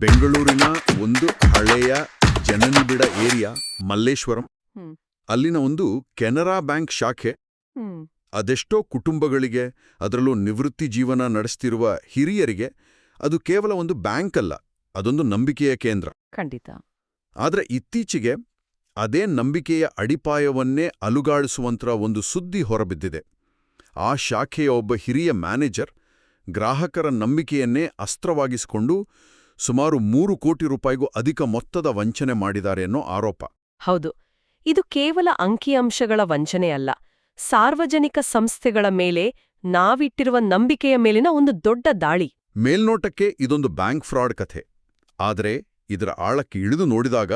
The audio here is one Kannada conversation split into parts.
ಬೆಂಗಳೂರಿನ ಒಂದು ಹಳೆಯ ಜನನಿಬಿಡ ಏರಿಯಾ ಮಲ್ಲೇಶ್ವರಂ. ಹ್ಮ್. ಅಲ್ಲಿನ ಒಂದು ಕೆನರಾ ಬ್ಯಾಂಕ್ ಶಾಖೆ. ಹ್ಮ್. ಅದೆಷ್ಟೋ ಕುಟುಂಬಗಳಿಗೆ, ಅದರಲ್ಲೂ ನಿವೃತ್ತಿ ಜೀವನ ನಡೆಸ್ತಿರುವ ಹಿರಿಯರಿಗೆ ಅದು ಕೇವಲ ಒಂದು ಬ್ಯಾಂಕ್ ಅಲ್ಲ, ಅದೊಂದು ನಂಬಿಕೆಯ ಕೇಂದ್ರ. ಖಂಡಿತ. ಆದರೆ ಇತ್ತೀಚೆಗೆ ಅದೇ ನಂಬಿಕೆಯ ಅಡಿಪಾಯವನ್ನೇ ಅಲುಗಾಡಿಸುವಂಥ ಒಂದು ಸುದ್ದಿ ಹೊರಬಿದ್ದಿದೆ. ಆ ಶಾಖೆಯ ಒಬ್ಬ ಹಿರಿಯ ಮ್ಯಾನೇಜರ್ ಗ್ರಾಹಕರ ನಂಬಿಕೆಯನ್ನೇ ಅಸ್ತ್ರವಾಗಿಸಿಕೊಂಡು ಸುಮಾರು 3 ಕೋಟಿ ರೂಪಾಯಿಗೂ ಅಧಿಕ ಮೊತ್ತದ ವಂಚನೆ ಮಾಡಿದ್ದಾರೆ ಅನ್ನೋ ಆರೋಪ. ಹೌದು, ಇದು ಕೇವಲ ಅಂಕಿಅಂಶಗಳ ವಂಚನೆ ಅಲ್ಲ, ಸಾರ್ವಜನಿಕ ಸಂಸ್ಥೆಗಳ ಮೇಲೆ ನಾವಿಟ್ಟಿರುವ ನಂಬಿಕೆಯ ಮೇಲಿನ ಒಂದು ದೊಡ್ಡ ದಾಳಿ. ಮೇಲ್ನೋಟಕ್ಕೆ ಇದೊಂದು ಬ್ಯಾಂಕ್ ಫ್ರಾಡ್ ಕಥೆ. ಆದರೆ ಇದರ ಆಳಕ್ಕೆ ಇಳಿದು ನೋಡಿದಾಗ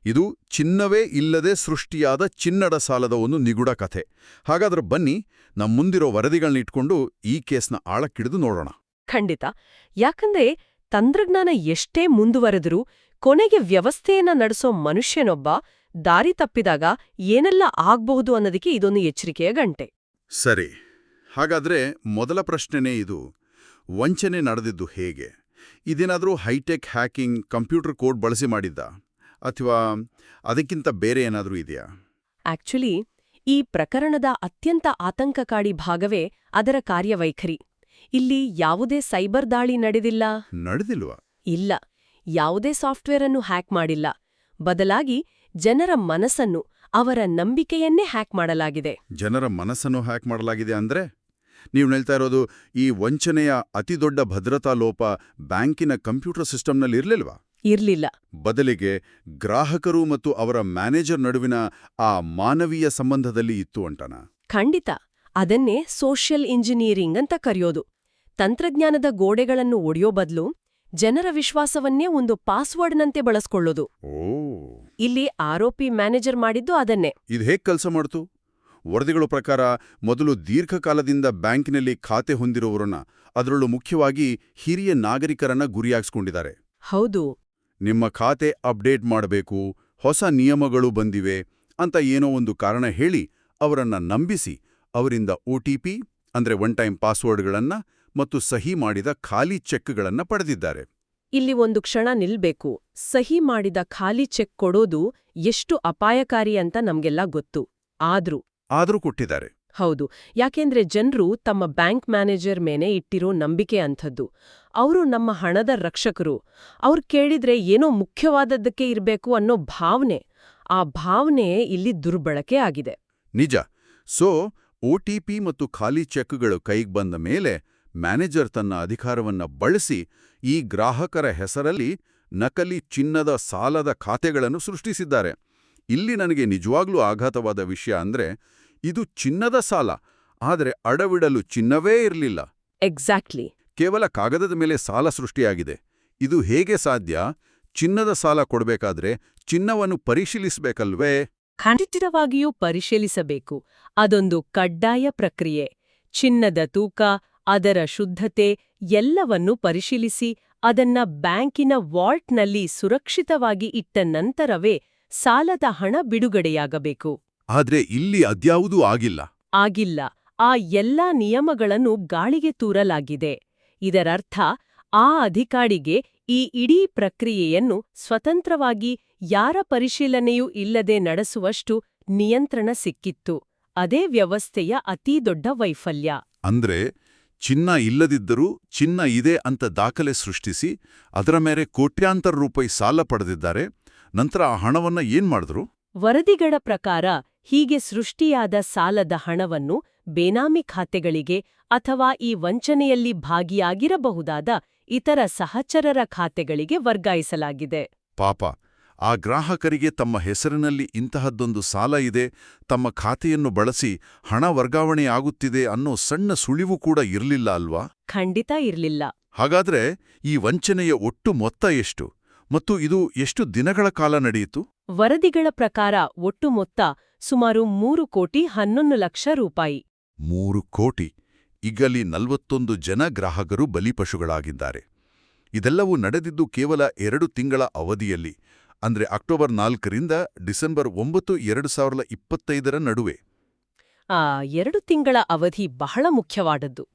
ಇದು ಚಿನ್ನವೇ ಇಲ್ಲದೆ ಸೃಷ್ಟಿಯಾದ ಚಿನ್ನದ ಸಾಲದ ಒಂದು ನಿಗೂಢ ಕಥೆ. ಹಾಗಾದ್ರೆ ಬನ್ನಿ, ನಮ್ಮ ಮುಂದಿರೋ ವರದಿಗಳನ್ನಿಟ್ಕೊಂಡು ಈ ಕೇಸ್ನ ಆಳಕ್ಕಿಳಿದು ನೋಡೋಣ. ಖಂಡಿತ. ಯಾಕಂದ್ರೆ ತಂತ್ರಜ್ಞಾನ ಎಷ್ಟೇ ಮುಂದುವರೆದರೂ ಕೊನೆಗೆ ವ್ಯವಸ್ಥೆಯನ್ನ ನಡೆಸೋ ಮನುಷ್ಯನೊಬ್ಬ ದಾರಿ ತಪ್ಪಿದಾಗ ಏನೆಲ್ಲ ಆಗ್ಬಹುದು ಅನ್ನೋದಕ್ಕೆ ಇದೊಂದು ಎಚ್ಚರಿಕೆಯ ಗಂಟೆ. ಸರಿ, ಹಾಗಾದ್ರೆ ಮೊದಲ ಪ್ರಶ್ನೆನೇ ಇದು: ವಂಚನೆ ನಡೆದಿದ್ದು ಹೇಗೆ? ಇದೇನಾದರೂ ಹೈಟೆಕ್ ಹ್ಯಾಕಿಂಗ್, ಕಂಪ್ಯೂಟರ್ ಕೋಡ್ ಬಳಸಿ ಮಾಡಿದ್ದ, ಅಥವಾ ಅದಕ್ಕಿಂತ ಬೇರೆ ಏನಾದರೂ ಇದೆಯಾ? ಆಕ್ಚುಲಿ ಈ ಪ್ರಕರಣದ ಅತ್ಯಂತ ಆತಂಕಕಾರಿ ಭಾಗವೇ ಅದರ ಕಾರ್ಯವೈಖರಿ. ಇಲ್ಲಿ ಯಾವುದೇ ಸೈಬರ್ ದಾಳಿ ನಡೆದಿಲ್ವಾ? ಇಲ್ಲ. ಯಾವುದೇ ಸಾಫ್ಟ್ವೇರ್ ಅನ್ನು ಹ್ಯಾಕ್ ಮಾಡಿಲ್ಲ. ಬದಲಾಗಿ ಜನರ ಮನಸ್ಸನ್ನು, ಅವರ ನಂಬಿಕೆಯನ್ನೇ ಹ್ಯಾಕ್ ಮಾಡಲಾಗಿದೆ. ಜನರ ಮನಸ್ಸನ್ನು ಹ್ಯಾಕ್ ಮಾಡಲಾಗಿದೆ ಅಂದ್ರೆ? ನೀವು ಹೇಳ್ತಾ ಇರೋದು ಈ ವಂಚನೆಯ ಅತಿದೊಡ್ಡ ಭದ್ರತಾ ಲೋಪ ಬ್ಯಾಂಕಿನ ಕಂಪ್ಯೂಟರ್ ಸಿಸ್ಟಮ್ನಲ್ಲಿ ಇರಲಿಲ್ವಾ? ಇರ್ಲಿಲ್ಲ. ಬದಲಿಗೆ ಗ್ರಾಹಕರು ಮತ್ತು ಅವರ ಮ್ಯಾನೇಜರ್ ನಡುವಿನ ಆ ಮಾನವೀಯ ಸಂಬಂಧದಲ್ಲಿ ಇತ್ತು ಅಂತಾನ? ಖಂಡಿತ. ಅದನ್ನೇ ಸೋಷಿಯಲ್ ಇಂಜಿನಿಯರಿಂಗ್ ಅಂತ ಕರೆಯೋದು. ತಂತ್ರಜ್ಞಾನದ ಗೋಡೆಗಳನ್ನು ಒಡೆಯೋ ಬದಲು ಜನರ ವಿಶ್ವಾಸವನ್ನೇ ಒಂದು ಪಾಸ್ವರ್ಡ್ನಂತೆ ಬಳಸ್ಕೊಳ್ಳೋದು. ಇಲ್ಲಿ ಆರೋಪಿ ಮ್ಯಾನೇಜರ್ ಮಾಡಿದ್ದು ಅದನ್ನೇ. ಇದು ಹೇಗೆ ಕೆಲಸ ಮಾಡ್ತು? ವರದಿಗಳ ಪ್ರಕಾರ ಮೊದಲು ದೀರ್ಘಕಾಲದಿಂದ ಬ್ಯಾಂಕಿನಲ್ಲಿ ಖಾತೆ ಹೊಂದಿರುವವರನ್ನ, ಅದರಲ್ಲೂ ಮುಖ್ಯವಾಗಿ ಹಿರಿಯ ನಾಗರಿಕರನ್ನ ಗುರಿಯಾಗಿಸ್ಕೊಂಡಿದ್ದಾರೆ. ಹೌದು. ನಿಮ್ಮ ಖಾತೆ ಅಪ್ಡೇಟ್ ಮಾಡಬೇಕು, ಹೊಸ ನಿಯಮಗಳು ಬಂದಿವೆ ಅಂತ ಏನೋ ಒಂದು ಕಾರಣ ಹೇಳಿ ಅವರನ್ನ ನಂಬಿಸಿ ಅವರಿಂದ OTP ಅಂದ್ರೆ ಒನ್ ಟೈಮ್ ಪಾಸ್ವರ್ಡ್ಗಳನ್ನ ಮತ್ತು ಸಹಿ ಮಾಡಿದ ಖಾಲಿ ಚೆಕ್ಗಳನ್ನ ಪಡೆದಿದ್ದಾರೆ. ಇಲ್ಲಿ ಒಂದು ಕ್ಷಣ ನಿಲ್ಬೇಕು. ಸಹಿ ಮಾಡಿದ ಖಾಲಿ ಚೆಕ್ ಕೊಡೋದು ಎಷ್ಟು ಅಪಾಯಕಾರಿ ಅಂತ ನಮ್ಗೆಲ್ಲ ಗೊತ್ತು. ಆದ್ರೂ ಕೊಟ್ಟಿದ್ದಾರೆ. ಹೌದು. ಯಾಕೆಂದ್ರೆ ಜನರು ತಮ್ಮ ಬ್ಯಾಂಕ್ ಮ್ಯಾನೇಜರ್ ಮೇಲೆ ಇಟ್ಟಿರೋ ನಂಬಿಕೆ ಅಂಥದ್ದು. ಅವರು ನಮ್ಮ ಹಣದ ರಕ್ಷಕರು. ಅವ್ರು ಕೇಳಿದ್ರೆ ಏನೋ ಮುಖ್ಯವಾದದ್ದಕ್ಕೆ ಇರ್ಬೇಕು ಅನ್ನೋ ಭಾವನೆ. ಆ ಭಾವನೆ ಇಲ್ಲಿ ದುರ್ಬಳಕೆ ಆಗಿದೆ. ನಿಜ. ಸೊ OTP ಮತ್ತು ಖಾಲಿ ಚೆಕ್ಗಳು ಕೈಗೆ ಬಂದ ಮೇಲೆ ಮ್ಯಾನೇಜರ್ ತನ್ನ ಅಧಿಕಾರವನ್ನ ಬಳಸಿ ಈ ಗ್ರಾಹಕರ ಹೆಸರಲ್ಲಿ ನಕಲಿ ಚಿನ್ನದ ಸಾಲದ ಖಾತೆಗಳನ್ನು ಸೃಷ್ಟಿಸಿದ್ದಾರೆ. ಇಲ್ಲಿ ನನಗೆ ನಿಜವಾಗ್ಲೂ ಆಘಾತವಾದ ವಿಷಯ ಅಂದ್ರೆ, ಇದು ಚಿನ್ನದ ಸಾಲ, ಆದರೆ ಅಡವಿಡಲು ಚಿನ್ನವೇ ಇರಲಿಲ್ಲ. ಎಕ್ಸಾಕ್ಟ್ಲಿ. ಕೇವಲ ಕಾಗದದ ಮೇಲೆ ಸಾಲ ಸೃಷ್ಟಿಯಾಗಿದೆ. ಇದು ಹೇಗೆ ಸಾಧ್ಯ? ಚಿನ್ನದ ಸಾಲ ಕೊಡಬೇಕಾದ್ರೆ ಚಿನ್ನವನ್ನು ಪರಿಶೀಲಿಸಬೇಕಲ್ವೇ? ಖಂಡಿತವಾಗಿಯೂ ಪರಿಶೀಲಿಸಬೇಕು. ಅದೊಂದು ಕಡ್ಡಾಯ ಪ್ರಕ್ರಿಯೆ. ಚಿನ್ನದ ತೂಕ, ಅದರ ಶುದ್ಧತೆ ಎಲ್ಲವನ್ನೂ ಪರಿಶೀಲಿಸಿ ಅದನ್ನ ಬ್ಯಾಂಕಿನ ವಾಲ್ಟ್ನಲ್ಲಿ ಸುರಕ್ಷಿತವಾಗಿ ಇಟ್ಟ ನಂತರವೇ ಸಾಲದ ಹಣ ಬಿಡುಗಡೆಯಾಗಬೇಕು. ಆದ್ರೆ ಇಲ್ಲಿ ಅದ್ಯಾವುದೂ ಆಗಿಲ್ಲ. ಆ ಎಲ್ಲಾ ನಿಯಮಗಳನ್ನು ಗಾಳಿಗೆ ತೂರಲಾಗಿದೆ. ಇದರರ್ಥ ಆ ಅಧಿಕಾರಿಗೆ ಈ ಇಡೀ ಪ್ರಕ್ರಿಯೆಯನ್ನು ಸ್ವತಂತ್ರವಾಗಿ ಯಾರ ಪರಿಶೀಲನೆಯೂ ಇಲ್ಲದೆ ನಡೆಸುವಷ್ಟು ನಿಯಂತ್ರಣ ಸಿಕ್ಕಿತ್ತು. ಅದೇ ವ್ಯವಸ್ಥೆಯ ಅತೀದೊಡ್ಡ ವೈಫಲ್ಯ. ಅಂದ್ರೆ ಚಿನ್ನ ಇಲ್ಲದಿದ್ದರೂ ಚಿನ್ನ ಇದೆ ಅಂತ ದಾಖಲೆ ಸೃಷ್ಟಿಸಿ ಅದರ ಮೇಲೆ ಕೋಟ್ಯಾಂತರ ರೂಪಾಯಿ ಸಾಲ ಪಡೆದಿದ್ದಾರೆ. ನಂತರ ಆ ಹಣವನ್ನ ಏನ್ ಮಾಡಿದ್ರು? ವರದಿಗಳ ಪ್ರಕಾರ ಹೀಗೆ ಸೃಷ್ಟಿಯಾದ ಸಾಲದ ಹಣವನ್ನು ಬೇನಾಮಿ ಖಾತೆಗಳಿಗೆ ಅಥವಾ ಈ ವಂಚನೆಯಲ್ಲಿ ಭಾಗಿಯಾಗಿರಬಹುದಾದ ಇತರ ಸಹಚರರ ಖಾತೆಗಳಿಗೆ ವರ್ಗಾಯಿಸಲಾಗಿದೆ. ಪಾಪ, ಆ ಗ್ರಾಹಕರಿಗೆ ತಮ್ಮ ಹೆಸರಿನಲ್ಲಿ ಇಂತಹದ್ದೊಂದು ಸಾಲ ಇದೆ, ತಮ್ಮ ಖಾತೆಯನ್ನು ಬಳಸಿ ಹಣ ವರ್ಗಾವಣೆಯಾಗುತ್ತಿದೆ ಅನ್ನೋ ಸಣ್ಣ ಸುಳಿವು ಕೂಡ ಇರಲಿಲ್ಲ ಅಲ್ವಾ? ಖಂಡಿತ ಇರಲಿಲ್ಲ. ಹಾಗಾದ್ರೆ ಈ ವಂಚನೆಯ ಒಟ್ಟು ಮೊತ್ತ ಎಷ್ಟು ಮತ್ತು ಇದು ಎಷ್ಟು ದಿನಗಳ ಕಾಲ ನಡೆಯಿತು? ವರದಿಗಳ ಪ್ರಕಾರ ಒಟ್ಟು ಮೊತ್ತ ಸುಮಾರು 3,11,00,000 ರೂಪಾಯಿ. 3 ಕೋಟಿ. ಈಗಲ್ಲಿ 41 ಜನ ಗ್ರಾಹಕರು ಬಲಿಪಶುಗಳಾಗಿದ್ದಾರೆ. ಇದೆಲ್ಲವೂ ನಡೆದಿದ್ದು ಕೇವಲ 2 ತಿಂಗಳ ಅವಧಿಯಲ್ಲಿ, ಅಂದ್ರೆ ಅಕ್ಟೋಬರ್ 4ರಿಂದ ಡಿಸೆಂಬರ್ 9, 2025 ನಡುವೆ. 2 ತಿಂಗಳ ಅವಧಿ ಬಹಳ ಮುಖ್ಯವಾದದ್ದು.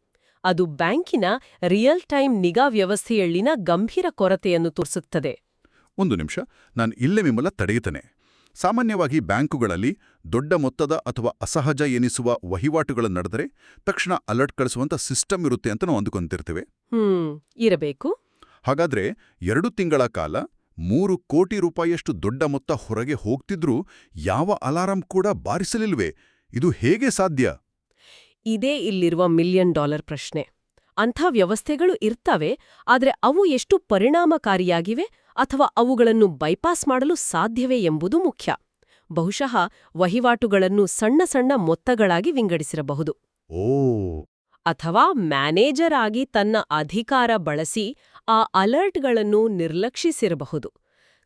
ಅದು ಬ್ಯಾಂಕಿನ ರಿಯಲ್ ಟೈಮ್ ನಿಗಾ ವ್ಯವಸ್ಥೆಯಲ್ಲಿನ ಗಂಭೀರ ಕೊರತೆಯನ್ನು ತೋರಿಸುತ್ತದೆ. ಒಂದು ನಿಮಿಷ, ನಾನು ಇಲ್ಲೇ ನಿಮ್ಮಲ್ಲ ತಡೆಯುತ್ತೇನೆ. ಸಾಮಾನ್ಯವಾಗಿ ಬ್ಯಾಂಕುಗಳಲ್ಲಿ ದೊಡ್ಡ ಮೊತ್ತದ ಅಥವಾ ಅಸಹಜ ಎನಿಸುವ ವಹಿವಾಟುಗಳು ನಡೆದರೆ ತಕ್ಷಣ ಅಲರ್ಟ್ ಕಳಿಸುವಂಥ ಸಿಸ್ಟಮ್ ಇರುತ್ತೆ ಅಂತ ನಾವು ಅಂದುಕೊಂತಿರ್ತೇವೆ. ಇರಬೇಕು. ಹಾಗಾದ್ರೆ 2 ತಿಂಗಳ ಕಾಲ 3 ಕೋಟಿ ರೂಪಾಯಿಯಷ್ಟು ದೊಡ್ಡ ಮೊತ್ತ ಹೊರಗೆ ಹೋಗ್ತಿದ್ರೂ ಯಾವ ಅಲಾರಂ ಕೂಡ ಬಾರಿಸಲಿಲ್ವೇ? ಇದು ಹೇಗೆ ಸಾಧ್ಯ? ಇದೇ ಇಲ್ಲಿರುವ $1 ಮಿಲಿಯನ್ ಪ್ರಶ್ನೆ. ಅಂಥ ವ್ಯವಸ್ಥೆಗಳು ಇರ್ತವೆ, ಆದರೆ ಅವು ಎಷ್ಟು ಪರಿಣಾಮಕಾರಿಯಾಗಿವೆ ಅಥವಾ ಅವುಗಳನ್ನು ಬೈಪಾಸ್ ಮಾಡಲು ಸಾಧ್ಯವೇ ಎಂಬುದು ಮುಖ್ಯ. ಬಹುಶಃ ವಹಿವಾಟುಗಳನ್ನು ಸಣ್ಣ ಸಣ್ಣ ಮೊತ್ತಗಳಾಗಿ ವಿಂಗಡಿಸಿರಬಹುದು. ಅಥವಾ ಮ್ಯಾನೇಜರ್ ಆಗಿ ತನ್ನ ಅಧಿಕಾರ ಬಳಸಿ ಆ ಅಲರ್ಟ್ಗಳನ್ನು ನಿರ್ಲಕ್ಷಿಸಿರಬಹುದು.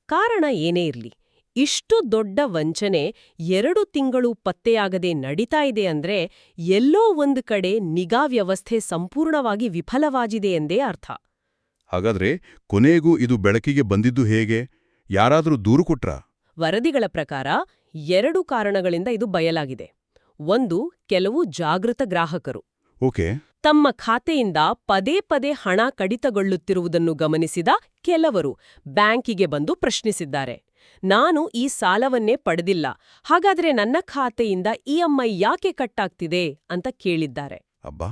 ಕಾರಣ ಏನೇ ಇರ್ಲಿ, ಇಷ್ಟು ದೊಡ್ಡ ವಂಚನೆ 2 ತಿಂಗಳು ಪತ್ತೆಯಾಗದೆ ನಡೀತಾ ಇದೆ ಅಂದ್ರೆ ಎಲ್ಲೋ ಒಂದು ಕಡೆ ನಿಗಾ ವ್ಯವಸ್ಥೆ ಸಂಪೂರ್ಣವಾಗಿ ವಿಫಲವಾಗಿದೆ ಎಂದೇ ಅರ್ಥ. ಹಾಗಾದ್ರೆ ಕೊನೆಗೂ ಇದು ಬೆಳಕಿಗೆ ಬಂದಿದ್ದು ಹೇಗೆ? ಯಾರಾದರೂ ದೂರು ಕೊಟ್ರಾ? ವರದಿಗಳ ಪ್ರಕಾರ 2 ಕಾರಣಗಳಿಂದ ಇದು ಬಯಲಾಗಿದೆ. ಒಂದು, ಕೆಲವು ಜಾಗೃತ ಗ್ರಾಹಕರು ಓಕೆ. ತಮ್ಮ ಖಾತೆಯಿಂದ ಪದೇ ಪದೇ ಹಣ ಕಡಿತಗೊಳ್ಳುತ್ತಿರುವುದನ್ನು ಗಮನಿಸಿದ ಕೆಲವರು ಬ್ಯಾಂಕಿಗೆ ಬಂದು ಪ್ರಶ್ನಿಸಿದ್ದಾರೆ. ನಾನು ಈ ಸಾಲವನ್ನೇ ಪಡೆದಿಲ್ಲ, ಹಾಗಾದ್ರೆ ನನ್ನ ಖಾತೆಯಿಂದ ಇಎಂಐ ಯಾಕೆ ಕಟ್ಟಾಗ್ತಿದೆ ಅಂತ ಕೇಳಿದ್ದಾರೆ. ಅಬ್ಬಾ.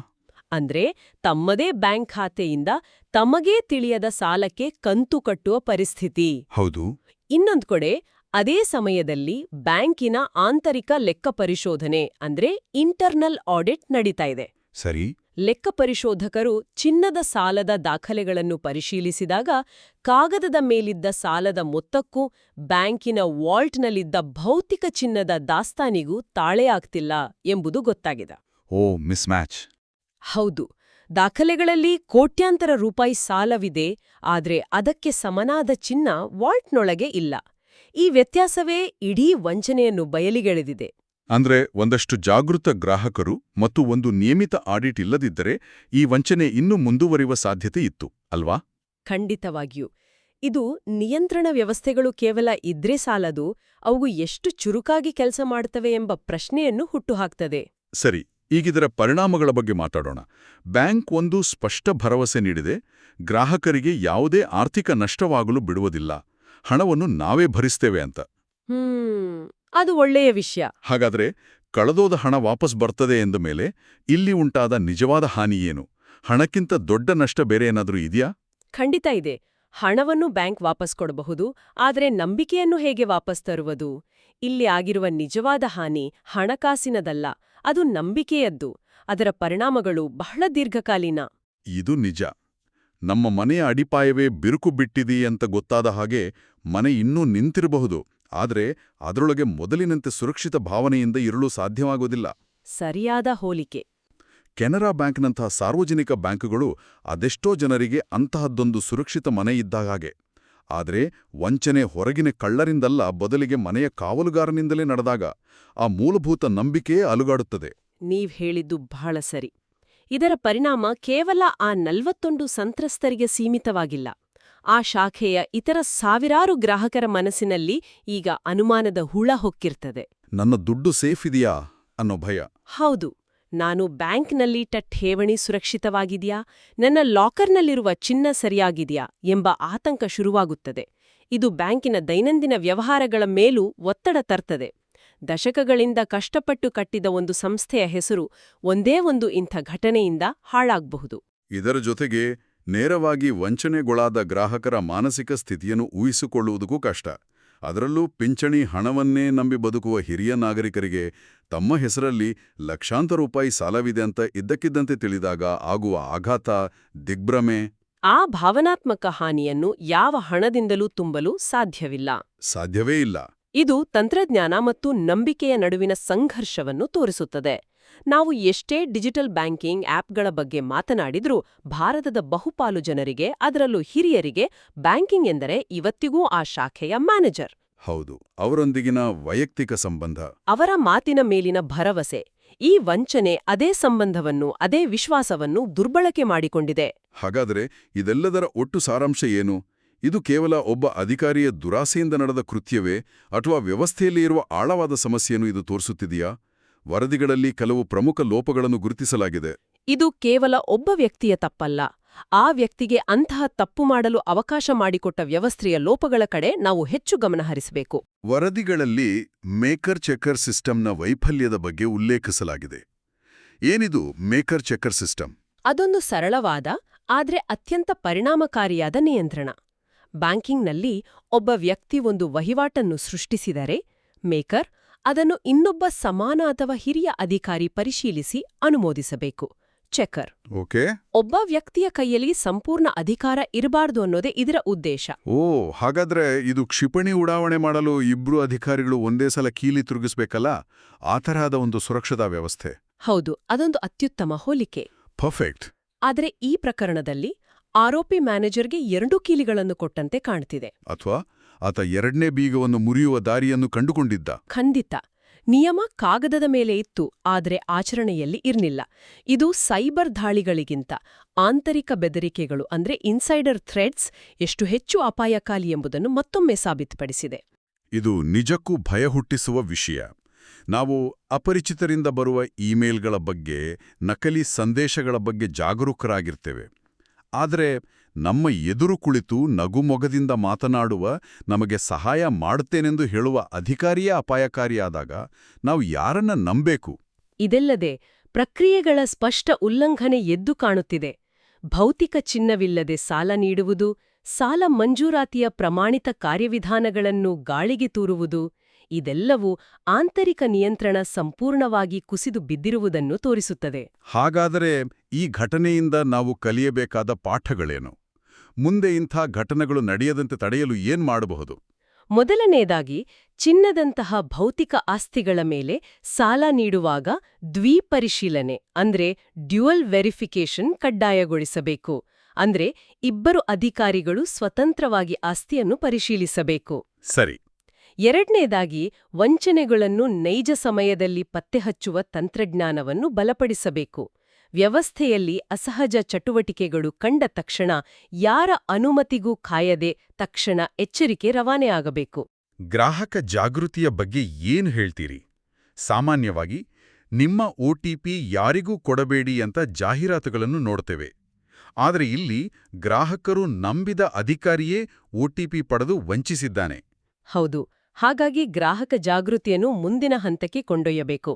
ಅಂದ್ರೆ ತಮ್ಮದೇ ಬ್ಯಾಂಕ್ ಖಾತೆಯಿಂದ ತಮಗೇ ತಿಳಿಯದ ಸಾಲಕ್ಕೆ ಕಂತು ಕಟ್ಟುವ ಪರಿಸ್ಥಿತಿ. ಹೌದು. ಇನ್ನೊಂದು ಕಡೆ ಅದೇ ಸಮಯದಲ್ಲಿ ಬ್ಯಾಂಕಿನ ಆಂತರಿಕ ಲೆಕ್ಕ ಪರಿಶೋಧನೆ ಅಂದ್ರೆ ಇಂಟರ್ನಲ್ ಆಡಿಟ್ ನಡೀತಾ ಇದೆ. ಸರಿ. ಲೆಕ್ಕ ಪರಿಶೋಧಕರು ಚಿನ್ನದ ಸಾಲದ ದಾಖಲೆಗಳನ್ನು ಪರಿಶೀಲಿಸಿದಾಗ ಕಾಗದದ ಮೇಲಿದ್ದ ಸಾಲದ ಮೊತ್ತಕ್ಕೂ ಬ್ಯಾಂಕಿನ ವಾಲ್ಟ್ನಲ್ಲಿದ್ದ ಭೌತಿಕ ಚಿನ್ನದ ದಾಸ್ತಾನಿಗೂ ತಾಳೆ ಆಗ್ತಿಲ್ಲ ಎಂಬುದು ಗೊತ್ತಾಗಿದೆ. Miss match. ಹೌದು, ದಾಖಲೆಗಳಲ್ಲಿ ಕೋಟ್ಯಾಂತರ ರೂಪಾಯಿ ಸಾಲವಿದೆ, ಆದ್ರೆ ಅದಕ್ಕೆ ಸಮನಾದ ಚಿನ್ನ ವಾಲ್ಟ್ನೊಳಗೆ ಇಲ್ಲ. ಈ ವ್ಯತ್ಯಾಸವೇ ಇಡೀ ವಂಚನೆಯನ್ನು ಬಯಲಿಗೆಳೆದಿದೆ. ಅಂದ್ರೆ ಒಂದಷ್ಟು ಜಾಗೃತ ಗ್ರಾಹಕರು ಮತ್ತು ಒಂದು ನಿಯಮಿತ ಆಡಿಟ್ ಇಲ್ಲದಿದ್ದರೆ ಈ ವಂಚನೆ ಇನ್ನೂ ಮುಂದುವರಿಯುವ ಸಾಧ್ಯತೆ ಇತ್ತು ಅಲ್ವಾ? ಖಂಡಿತವಾಗಿಯೂ. ಇದು ನಿಯಂತ್ರಣ ವ್ಯವಸ್ಥೆಗಳು ಕೇವಲ ಇದ್ರೆ ಸಾಲದು, ಅವು ಎಷ್ಟು ಚುರುಕಾಗಿ ಕೆಲಸ ಮಾಡ್ತವೆ ಎಂಬ ಪ್ರಶ್ನೆಯನ್ನು ಹುಟ್ಟುಹಾಕ್ತದೆ. ಸರಿ, ಈಗಿದರ ಪರಿಣಾಮಗಳ ಬಗ್ಗೆ ಮಾತಾಡೋಣ. ಬ್ಯಾಂಕ್ ಒಂದು ಸ್ಪಷ್ಟ ಭರವಸೆ ನೀಡಿದೆ, ಗ್ರಾಹಕರಿಗೆ ಯಾವುದೇ ಆರ್ಥಿಕ ನಷ್ಟವಾಗಲು ಬಿಡುವುದಿಲ್ಲ, ಹಣವನ್ನು ನಾವೇ ಭರಿಸ್ತೇವೆ ಅಂತ. ಅದು ಒಳ್ಳೆಯ ವಿಷಯ. ಹಾಗಾದ್ರೆ ಕಳೆದೋದ ಹಣ ವಾಪಸ್ ಬರ್ತದೆ ಎಂದ ಮೇಲೆ ಇಲ್ಲಿ ಉಂಟಾದ ನಿಜವಾದ ಹಾನಿ ಏನು? ಹಣಕ್ಕಿಂತ ದೊಡ್ಡ ನಷ್ಟ ಬೇರೆ ಏನಾದರೂ ಇದೆಯಾ? ಖಂಡಿತ ಇದೆ. ಹಣವನ್ನು ಬ್ಯಾಂಕ್ ವಾಪಸ್ ಕೊಡಬಹುದು, ಆದರೆ ನಂಬಿಕೆಯನ್ನು ಹೇಗೆ ವಾಪಸ್ ತರುವುದು? ಇಲ್ಲಿ ಆಗಿರುವ ನಿಜವಾದ ಹಾನಿ ಹಣಕಾಸಿನದಲ್ಲ, ಅದು ನಂಬಿಕೆಯದ್ದು. ಅದರ ಪರಿಣಾಮಗಳು ಬಹಳ ದೀರ್ಘಕಾಲೀನ. ಇದು ನಿಜ. ನಮ್ಮ ಮನೆಯ ಅಡಿಪಾಯವೇ ಬಿರುಕು ಬಿಟ್ಟಿದೆಯಂತ ಗೊತ್ತಾದ ಹಾಗೆ ಮನೆ ಇನ್ನೂ ನಿಂತಿರಬಹುದು, ಆದರೆ ಅದರೊಳಗೆ ಮೊದಲಿನಂತೆ ಸುರಕ್ಷಿತ ಭಾವನೆಯಿಂದ ಇರಲು ಸಾಧ್ಯವಾಗುವುದಿಲ್ಲ. ಸರಿಯಾದ ಹೋಲಿಕೆ. ಕೆನರಾ ಬ್ಯಾಂಕ್ನಂತಹ ಸಾರ್ವಜನಿಕ ಬ್ಯಾಂಕುಗಳು ಅದೆಷ್ಟೋ ಜನರಿಗೆ ಅಂತಹದ್ದೊಂದು ಸುರಕ್ಷಿತ ಮನೆ ಇದ್ದ ಹಾಗೆ. ಆದರೆ ವಂಚನೆ ಹೊರಗಿನ ಕಳ್ಳರಿಂದಲ್ಲ, ಬದಲಿಗೆ ಮನೆಯ ಕಾವಲುಗಾರನಿಂದಲೇ ನಡೆದಾಗ ಆ ಮೂಲಭೂತ ನಂಬಿಕೆಯೇ ಅಲುಗಾಡುತ್ತದೆ. ನೀವ್ ಹೇಳಿದ್ದು ಬಹಳ ಸರಿ. ಇದರ ಪರಿಣಾಮ ಕೇವಲ ಆ 41 ಸಂತ್ರಸ್ತರಿಗೆ ಸೀಮಿತವಾಗಿಲ್ಲ. ಆ ಶಾಖೆಯ ಇತರ ಸಾವಿರಾರು ಗ್ರಾಹಕರ ಮನಸ್ಸಿನಲ್ಲಿ ಈಗ ಅನುಮಾನದ ಹುಳ ಹೊಕ್ಕಿರ್ತದೆ. ನನ್ನ ದುಡ್ಡು ಸೇಫ್ ಇದೆಯಾ ಅನ್ನೋ ಭಯ. ಹೌದು, ನಾನು ಬ್ಯಾಂಕ್ನಲ್ಲಿಟ್ಟ ಠೇವಣಿ ಸುರಕ್ಷಿತವಾಗಿದೆಯಾ, ನನ್ನ ಲಾಕರ್ನಲ್ಲಿರುವ ಚಿನ್ನ ಸರಿಯಾಗಿದೆಯಾ ಎಂಬ ಆತಂಕ ಶುರುವಾಗುತ್ತದೆ. ಇದು ಬ್ಯಾಂಕಿನ ದೈನಂದಿನ ವ್ಯವಹಾರಗಳ ಮೇಲೂ ಒತ್ತಡ ತರ್ತದೆ. ದಶಕಗಳಿಂದ ಕಷ್ಟಪಟ್ಟು ಕಟ್ಟಿದ ಒಂದು ಸಂಸ್ಥೆಯ ಹೆಸರು ಒಂದೇ ಒಂದು ಇಂಥ ಘಟನೆಯಿಂದ ಹಾಳಾಗಬಹುದು. ಇದರ ಜೊತೆಗೆ ನೇರವಾಗಿ ವಂಚನೆಗೊಳಾದ ಗ್ರಾಹಕರ ಮಾನಸಿಕ ಸ್ಥಿತಿಯನ್ನು ಊಹಿಸಿಕೊಳ್ಳುವುದಕ್ಕೂ ಕಷ್ಟ. ಅದರಲ್ಲೂ ಪಿಂಚಣಿ ಹಣವನ್ನೇ ನಂಬಿ ಬದುಕುವ ಹಿರಿಯ ನಾಗರಿಕರಿಗೆ ತಮ್ಮ ಹೆಸರಲ್ಲಿ ಲಕ್ಷಾಂತರ ರೂಪಾಯಿ ಸಾಲವಿದೆ ಅಂತ ಇದ್ದಕ್ಕಿದ್ದಂತೆ ತಿಳಿದಾಗ ಆಗುವ ಆಘಾತ, ದಿಗ್ಭ್ರಮೆ. ಆ ಭಾವನಾತ್ಮಕ ಹಾನಿಯನ್ನು ಯಾವ ಹಣದಿಂದಲೂ ತುಂಬಲು ಸಾಧ್ಯವೇ ಇಲ್ಲ. ಇದು ತಂತ್ರಜ್ಞಾನ ಮತ್ತು ನಂಬಿಕೆಯ ನಡುವಿನ ಸಂಘರ್ಷವನ್ನು ತೋರಿಸುತ್ತದೆ. ನಾವು ಎಷ್ಟೇ ಡಿಜಿಟಲ್ ಬ್ಯಾಂಕಿಂಗ್ ಆಪ್ಗಳ ಬಗ್ಗೆ ಮಾತನಾಡಿದ್ರೂ ಭಾರತದ ಬಹುಪಾಲು ಜನರಿಗೆ, ಅದರಲ್ಲೂ ಹಿರಿಯರಿಗೆ, ಬ್ಯಾಂಕಿಂಗ್ ಎಂದರೆ ಇವತ್ತಿಗೂ ಆ ಶಾಖೆಯ ಮ್ಯಾನೇಜರ್. ಹೌದು, ಅವರೊಂದಿಗಿನ ವೈಯಕ್ತಿಕ ಸಂಬಂಧ, ಅವರ ಮಾತಿನ ಮೇಲಿನ ಭರವಸೆ. ಈ ವಂಚನೆ ಅದೇ ಸಂಬಂಧವನ್ನು, ಅದೇ ವಿಶ್ವಾಸವನ್ನು ದುರ್ಬಳಕೆ ಮಾಡಿಕೊಂಡಿದೆ. ಹಾಗಾದರೆ ಇದೆಲ್ಲದರ ಒಟ್ಟು ಸಾರಾಂಶ ಏನು? ಇದು ಕೇವಲ ಒಬ್ಬ ಅಧಿಕಾರಿಯ ದುರಾಸೆಯಿಂದ ನಡೆದ ಕೃತ್ಯವೇ ಅಥವಾ ವ್ಯವಸ್ಥೆಯಲ್ಲಿ ಇರುವ ಆಳವಾದ ಸಮಸ್ಯೆಯನ್ನು ಇದು ತೋರಿಸುತ್ತಿದೆಯಾ? ವರದಿಗಳಲ್ಲಿ ಕೆಲವು ಪ್ರಮುಖ ಲೋಪಗಳನ್ನು ಗುರುತಿಸಲಾಗಿದೆ. ಇದು ಕೇವಲ ಒಬ್ಬ ವ್ಯಕ್ತಿಯ ತಪ್ಪಲ್ಲ. ಆ ವ್ಯಕ್ತಿಗೆ ಅಂತಹ ತಪ್ಪು ಮಾಡಲು ಅವಕಾಶ ಮಾಡಿಕೊಟ್ಟ ವ್ಯವಸ್ಥೆಯ ಲೋಪಗಳ ಕಡೆ ನಾವು ಹೆಚ್ಚು ಗಮನ ಹರಿಸಬೇಕು. ವರದಿಗಳಲ್ಲಿ ಮೇಕರ್ ಚೆಕರ್ ಸಿಸ್ಟಮ್ನ ವೈಫಲ್ಯದ ಬಗ್ಗೆ ಉಲ್ಲೇಖಿಸಲಾಗಿದೆ. ಏನಿದು ಮೇಕರ್ ಚೆಕರ್ ಸಿಸ್ಟಮ್? ಅದೊಂದು ಸರಳವಾದ ಆದರೆ ಅತ್ಯಂತ ಪರಿಣಾಮಕಾರಿಯಾದ ನಿಯಂತ್ರಣ. ಬ್ಯಾಂಕಿಂಗ್ನಲ್ಲಿ ಒಬ್ಬ ವ್ಯಕ್ತಿ ಒಂದು ವಹಿವಾಟನ್ನು ಸೃಷ್ಟಿಸಿದರೆ ಮೇಕರ್ ಅದನ್ನು ಇನ್ನೊಬ್ಬ ಸಮಾನ ಅಥವಾ ಹಿರಿಯ ಅಧಿಕಾರಿ ಪರಿಶೀಲಿಸಿ ಅನುಮೋದಿಸಬೇಕು. Checker okay. ಒಬ್ಬ ವ್ಯಕ್ತಿಯ ಕೈಯಲ್ಲಿ ಸಂಪೂರ್ಣ ಅಧಿಕಾರ ಇರಬಾರ್ದು ಅನ್ನೋದೇ ಇದರ ಉದ್ದೇಶ. ಹಾಗಾದ್ರೆ ಇದು ಕ್ಷಿಪಣಿ ಉಡಾವಣೆ ಮಾಡಲು ಇಬ್ರು ಅಧಿಕಾರಿಗಳು ಒಂದೇ ಸಲ ಕೀಲಿ ತಿರುಗಿಸ್ಬೇಕಲ್ಲ, ಆ ತರಹದ ಒಂದು ಸುರಕ್ಷತಾ ವ್ಯವಸ್ಥೆ. ಹೌದು, ಅದೊಂದು ಅತ್ಯುತ್ತಮ ಹೋಲಿಕೆ. ಪರ್ಫೆಕ್ಟ್. ಆದರೆ ಈ ಪ್ರಕರಣದಲ್ಲಿ ಆರೋಪಿ ಮ್ಯಾನೇಜರ್ಗೆ 2 ಕೀಲಿಗಳನ್ನು ಕೊಟ್ಟಂತೆ ಕಾಣ್ತಿದೆ. ಅಥವಾ ಆತ ಎರಡನೇ ಬೀಗವನ್ನು ಮುರಿಯುವ ದಾರಿಯನ್ನು ಕಂಡುಕೊಂಡಿದ್ದ. ಖಂಡಿತ. ನಿಯಮ ಕಾಗದದ ಮೇಲೆ ಇತ್ತು, ಆದರೆ ಆಚರಣೆಯಲ್ಲಿ ಇರ್ನಿಲ್ಲ. ಇದು ಸೈಬರ್ ದಾಳಿಗಳಿಗಿಂತ ಆಂತರಿಕ ಬೆದರಿಕೆಗಳು ಅಂದ್ರೆ ಇನ್ಸೈಡರ್ ಥ್ರೆಡ್ಸ್ ಎಷ್ಟು ಹೆಚ್ಚು ಅಪಾಯಕಾರಿ ಎಂಬುದನ್ನು ಮತ್ತೊಮ್ಮೆ ಸಾಬೀತುಪಡಿಸಿದೆ. ಇದು ನಿಜಕ್ಕೂ ಭಯ ಹುಟ್ಟಿಸುವ ವಿಷಯ. ನಾವು ಅಪರಿಚಿತರಿಂದ ಬರುವ ಇಮೇಲ್ಗಳ ಬಗ್ಗೆ, ನಕಲಿ ಸಂದೇಶಗಳ ಬಗ್ಗೆ ಜಾಗರೂಕರಾಗಿರ್ತೇವೆ. ಆದರೆ ನಮ್ಮ ಎದುರು ಕುಳಿತು ನಗುಮೊಗದಿಂದ ಮಾತನಾಡುವ, ನಮಗೆ ಸಹಾಯ ಮಾಡುತ್ತೇನೆಂದು ಹೇಳುವ ಅಧಿಕಾರಿಯೇ ಅಪಾಯಕಾರಿಯಾದಾಗ ನಾವು ಯಾರನ್ನ ನಂಬೇಕು? ಇದಲ್ಲದೆ ಪ್ರಕ್ರಿಯೆಗಳ ಸ್ಪಷ್ಟ ಉಲ್ಲಂಘನೆ ಎದ್ದು ಕಾಣುತ್ತಿದೆ. ಭೌತಿಕ ಚಿನ್ನವಿಲ್ಲದೆ ಸಾಲ ನೀಡುವುದು, ಸಾಲ ಮಂಜೂರಾತಿಯ ಪ್ರಮಾಣಿತ ಕಾರ್ಯವಿಧಾನಗಳನ್ನು ಗಾಳಿಗೆ ತೂರುವುದು, ಇದೆಲ್ಲವೂ ಆಂತರಿಕ ನಿಯಂತ್ರಣ ಸಂಪೂರ್ಣವಾಗಿ ಕುಸಿದು ಬಿದ್ದಿರುವುದನ್ನು ತೋರಿಸುತ್ತದೆ. ಹಾಗಾದರೆ ಈ ಘಟನೆಯಿಂದ ನಾವು ಕಲಿಯಬೇಕಾದ ಪಾಠಗಳೇನು? ಮುಂದೆ ಇಂಥ ಘಟನೆಗಳು ನಡೆಯದಂತೆ ತಡೆಯಲು ಏನ್ ಮಾಡಬಹುದು? ಮೊದಲನೇದಾಗಿ, ಚಿನ್ನದಂತಹ ಭೌತಿಕ ಆಸ್ತಿಗಳ ಮೇಲೆ ಸಾಲ ನೀಡುವಾಗ ದ್ವಿಪರಿಶೀಲನೆ ಅಂದ್ರೆ ಡ್ಯುಯಲ್ ವೆರಿಫಿಕೇಷನ್ ಕಡ್ಡಾಯಗೊಳಿಸಬೇಕು. ಅಂದ್ರೆ ಇಬ್ಬರು ಅಧಿಕಾರಿಗಳು ಸ್ವತಂತ್ರವಾಗಿ ಆಸ್ತಿಯನ್ನು ಪರಿಶೀಲಿಸಬೇಕು. ಸರಿ. ಎರಡನೇದಾಗಿ, ವಂಚನೆಗಳನ್ನು ನೈಜ ಸಮಯದಲ್ಲಿ ಪತ್ತೆಹಚ್ಚುವ ತಂತ್ರಜ್ಞಾನವನ್ನು ಬಲಪಡಿಸಬೇಕು. ವ್ಯವಸ್ಥೆಯಲ್ಲಿ ಅಸಹಜ ಚಟುವಟಿಕೆಗಳು ಕಂಡ ತಕ್ಷಣ ಯಾರ ಅನುಮತಿಗೂ ಕಾಯದೆ ತಕ್ಷಣ ಎಚ್ಚರಿಕೆ ರವಾನೆ ಆಗಬೇಕು. ಗ್ರಾಹಕ ಜಾಗೃತಿಯ ಬಗ್ಗೆ ಏನು ಹೇಳ್ತೀರಿ? ಸಾಮಾನ್ಯವಾಗಿ ನಿಮ್ಮ OTP ಯಾರಿಗೂ ಕೊಡಬೇಡಿ ಅಂತ ಜಾಹೀರಾತುಗಳನ್ನು ನೋಡ್ತೇವೆ. ಆದರೆ ಇಲ್ಲಿ ಗ್ರಾಹಕರು ನಂಬಿದ ಅಧಿಕಾರಿಯೇ OTP ಪಡೆದು ವಂಚಿಸಿದ್ದಾನೆ. ಹೌದು. ಹಾಗಾಗಿ ಗ್ರಾಹಕ ಜಾಗೃತಿಯನ್ನು ಮುಂದಿನ ಹಂತಕ್ಕೆ ಕೊಂಡೊಯ್ಯಬೇಕು.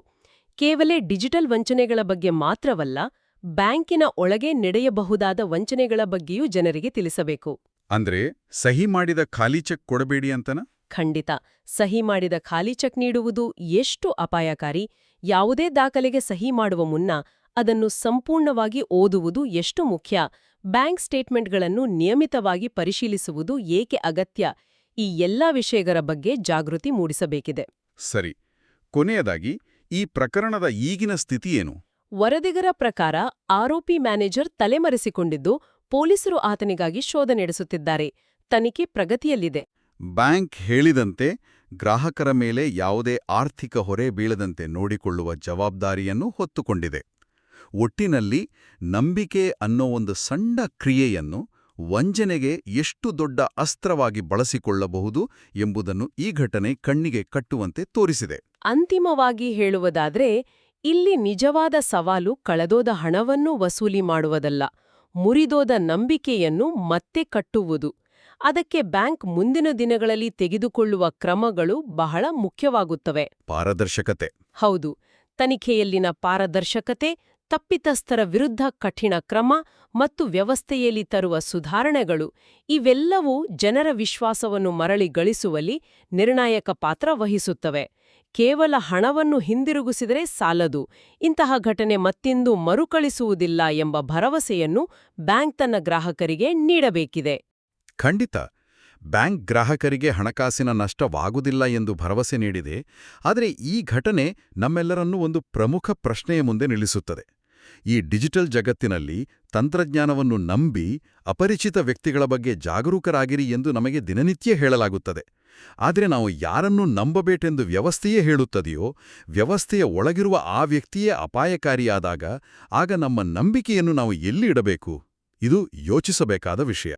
ಕೇವಲ ಡಿಜಿಟಲ್ ವಂಚನೆಗಳ ಬಗ್ಗೆ ಮಾತ್ರವಲ್ಲ, ಬ್ಯಾಂಕಿನ ಒಳಗೆ ನಡೆಯಬಹುದಾದ ವಂಚನೆಗಳ ಬಗ್ಗೆಯೂ ಜನರಿಗೆ ತಿಳಿಸಬೇಕು. ಅಂದ್ರೆ ಸಹಿ ಮಾಡಿದ ಖಾಲಿ ಚೆಕ್ ಕೊಡಬೇಡಿ ಅಂತನ? ಖಂಡಿತ. ಸಹಿ ಮಾಡಿದ ಖಾಲಿ ಚೆಕ್ ನೀಡುವುದು ಎಷ್ಟು ಅಪಾಯಕಾರಿ, ಯಾವುದೇ ದಾಖಲೆಗೆ ಸಹಿ ಮಾಡುವ ಮುನ್ನ ಅದನ್ನು ಸಂಪೂರ್ಣವಾಗಿ ಓದುವುದು ಎಷ್ಟು ಮುಖ್ಯ, ಬ್ಯಾಂಕ್ ಸ್ಟೇಟ್ಮೆಂಟ್ಗಳನ್ನು ನಿಯಮಿತವಾಗಿ ಪರಿಶೀಲಿಸುವುದು ಏಕೆ ಅಗತ್ಯ, ಈ ಎಲ್ಲಾ ವಿಷಯಗಳ ಬಗ್ಗೆ ಜಾಗೃತಿ ಮೂಡಿಸಬೇಕಿದೆ. ಸರಿ. ಕೊನೆಯದಾಗಿ, ಈ ಪ್ರಕರಣದ ಈಗಿನ ಸ್ಥಿತಿ ಏನು? ವರದಿಗರ ಪ್ರಕಾರ ಆರೋಪಿ ಮ್ಯಾನೇಜರ್ ತಲೆಮರೆಸಿಕೊಂಡಿದ್ದು, ಪೊಲೀಸರು ಆತನಿಗಾಗಿ ಶೋಧ ನಡೆಸುತ್ತಿದ್ದಾರೆ. ತನಿಖೆ ಪ್ರಗತಿಯಲ್ಲಿದೆ. ಬ್ಯಾಂಕ್ ಹೇಳಿದಂತೆ ಗ್ರಾಹಕರ ಮೇಲೆ ಯಾವುದೇ ಆರ್ಥಿಕ ಹೊರೆ ಬೀಳದಂತೆ ನೋಡಿಕೊಳ್ಳುವ ಜವಾಬ್ದಾರಿಯನ್ನು ಹೊತ್ತುಕೊಂಡಿದೆ. ಒಟ್ಟಿನಲ್ಲಿ ನಂಬಿಕೆ ಅನ್ನೋ ಒಂದು ಸಣ್ಣ ಕ್ರಿಯೆಯನ್ನು ವಂಚನೆಗೆ ಎಷ್ಟು ದೊಡ್ಡ ಅಸ್ತ್ರವಾಗಿ ಬಳಸಿಕೊಳ್ಳಬಹುದು ಎಂಬುದನ್ನು ಈ ಘಟನೆ ಕಣ್ಣಿಗೆ ಕಟ್ಟುವಂತೆ ತೋರಿಸಿದೆ. ಅಂತಿಮವಾಗಿ ಹೇಳುವುದಾದ್ರೆ, ಇಲ್ಲಿ ನಿಜವಾದ ಸವಾಲು ಕಳೆದೋದ ಹಣವನ್ನು ವಸೂಲಿ ಮಾಡುವುದಲ್ಲ, ಮುರಿದೋದ ನಂಬಿಕೆಯನ್ನು ಮತ್ತೆ ಕಟ್ಟುವುದು. ಅದಕ್ಕೆ ಬ್ಯಾಂಕ್ ಮುಂದಿನ ದಿನಗಳಲ್ಲಿ ತೆಗೆದುಕೊಳ್ಳುವ ಕ್ರಮಗಳು ಬಹಳ ಮುಖ್ಯವಾಗುತ್ತವೆ. ಪಾರದರ್ಶಕತೆ. ಹೌದು. ತನಿಖೆಯಲ್ಲಿನ ಪಾರದರ್ಶಕತೆ, ತಪ್ಪಿತಸ್ಥರ ವಿರುದ್ಧ ಕಠಿಣ ಕ್ರಮ ಮತ್ತು ವ್ಯವಸ್ಥೆಯಲ್ಲಿ ತರುವ ಸುಧಾರಣೆಗಳು, ಇವೆಲ್ಲವೂ ಜನರ ವಿಶ್ವಾಸವನ್ನು ಮರಳಿ ಗಳಿಸುವಲ್ಲಿ ನಿರ್ಣಾಯಕ ಪಾತ್ರ ವಹಿಸುತ್ತವೆ. ಕೇವಲ ಹಣವನ್ನು ಹಿಂದಿರುಗಿಸಿದರೆ ಸಾಲದು, ಇಂತಹ ಘಟನೆ ಮತ್ತೆಂದೂ ಮರುಕಳಿಸುವುದಿಲ್ಲ ಎಂಬ ಭರವಸೆಯನ್ನು ಬ್ಯಾಂಕ್ ತನ್ನ ಗ್ರಾಹಕರಿಗೆ ನೀಡಬೇಕಿದೆ. ಖಂಡಿತ. ಬ್ಯಾಂಕ್ ಗ್ರಾಹಕರಿಗೆ ಹಣಕಾಸಿನ ನಷ್ಟವಾಗುವುದಿಲ್ಲ ಎಂದು ಭರವಸೆ ನೀಡಿದೆ. ಆದರೆ ಈ ಘಟನೆ ನಮ್ಮೆಲ್ಲರನ್ನೂ ಒಂದು ಪ್ರಮುಖ ಪ್ರಶ್ನೆಯ ಮುಂದೆ ನಿಲ್ಲಿಸುತ್ತದೆ. ಈ ಡಿಜಿಟಲ್ ಜಗತ್ತಿನಲ್ಲಿ ತಂತ್ರಜ್ಞಾನವನ್ನು ನಂಬಿ ಅಪರಿಚಿತ ವ್ಯಕ್ತಿಗಳ ಬಗ್ಗೆ ಜಾಗರೂಕರಾಗಿರಿ ಎಂದು ನಮಗೆ ದಿನನಿತ್ಯ ಹೇಳಲಾಗುತ್ತದೆ. ಆದರೆ ನಾವು ಯಾರನ್ನು ನಂಬಬೇಕೆಂದು ವ್ಯವಸ್ಥೆಯೇ ಹೇಳುತ್ತದೆಯೋ, ವ್ಯವಸ್ಥೆಯ ಒಳಗಿರುವ ಆ ವ್ಯಕ್ತಿಯೇ ಅಪಾಯಕಾರಿಯಾದಾಗ ಆಗ ನಮ್ಮ ನಂಬಿಕೆಯನ್ನು ನಾವು ಎಲ್ಲಿ ಇಡಬೇಕು? ಇದು ಯೋಚಿಸಬೇಕಾದ ವಿಷಯ.